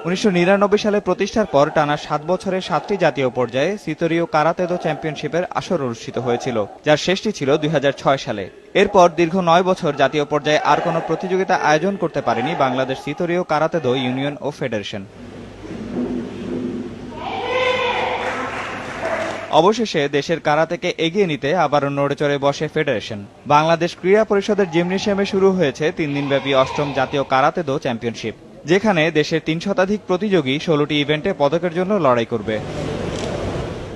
1999 সালে প্রতিষ্ঠার পর টানা 7 বছরে 7টি জাতীয় পর্যায়ে সিতোরিও কারাতে দো চ্যাম্পিয়নশিপের আসর অনুষ্ঠিত হয়েছিল, যার শেষটি ছিল 2006 সালে। এরপর দীর্ঘ 9 বছর জাতীয় পর্যায়ে আর কোনো প্রতিযোগিতা আয়োজন করতে পারেনি বাংলাদেশ সিতোরিও কারাতে দো ইউনিয়ন ও ফেডারেশন। অবশেষে দেশের কারাতেকে এগিয়ে নিতে আবারও নড়েচড়ে বসে ফেডারেশন। বাংলাদেশ ক্রীড়া পরিষদের জিমনেশিয়ামে শুরু হয়েছে 3 দিনব্যাপী 8ম জাতীয় কারাতে দো চ্যাম্পিয়নশিপ, যেখানে দেশের 3 শতাধিক প্রতিযোগী 16টি ইভেন্টে পদকের জন্য লড়াই করবে।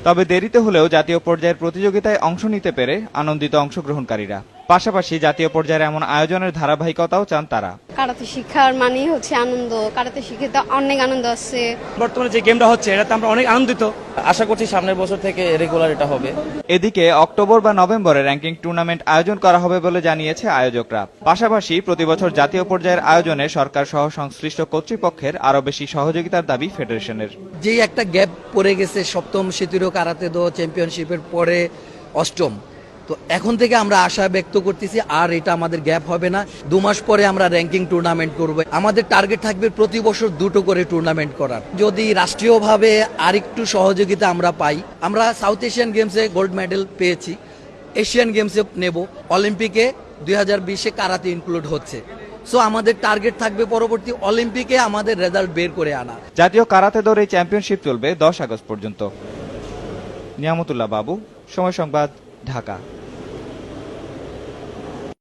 তবে দেরিতে হলেও জাতীয় পর্যায়ের প্রতিযোগিতায় অংশ নিতে পেরে আনন্দিত অংশগ্রহণকারীরা। পাশাপাশি জাতীয় পর্যায়ের এমন আয়োজনের ধারাবাহিকতাও চান তারা। কারাতে শিক্ষার মানেই হচ্ছে আনন্দ, কারাতে শিখে তো অনেক আনন্দ আছে। বর্তমানে যে গেমটা হচ্ছে এটাতে আমরা অনেক আনন্দিত। আশা করছি সামনের বছর থেকে রেগুলার এটা হবে। এদিকে অক্টোবর বা নভেম্বরে র্যাঙ্কিং টুর্নামেন্ট আয়োজন করা হবে বলে জানিয়েছে আয়োজকরা। পাশাপাশি প্রতিবছর জাতীয় পর্যায়ের আয়োজনে সরকার সহ সংশ্লিষ্ট কর্তৃপক্ষের আরও বেশি সহযোগিতার দাবি ফেডারেশনের। যেই একটা গ্যাপ পড়ে গেছে 7ম সিতোরিও কারাতে দো চ্যাম্পিয়নশিপের পরে 8ম, তো এখন থেকে আমরা আশা ব্যক্ত করতেছি আর এটা আমাদের গ্যাপ হবে না। 2 মাস পরে আমরা র্যাঙ্কিং টুর্নামেন্ট করব। আমাদের টার্গেট থাকবে প্রতি বছর 2টো করে টুর্নামেন্ট করার। যদি রাষ্ট্রীয়ভাবে আরেকটু সহযোগিতা আমরা পাই, আমরা সাউথ এশিয়ান গেমসে গোল্ড মেডেল পেয়েছি, এশিয়ান গেমসে নেব, অলিম্পিকে 2020-এ কারাতে ইনক্লুড হচ্ছে। সো আমাদের টার্গেট থাকবে পরবর্তী অলিম্পিকে আমাদের রেজাল্ট বের করে আনা। জাতীয় কারাতে দোর এই চ্যাম্পিয়নশিপ চলবে 10 আগস্ট পর্যন্ত। নিয়ামতুল্লাহ বাবু, সময় সংবাদ, ঢাকা।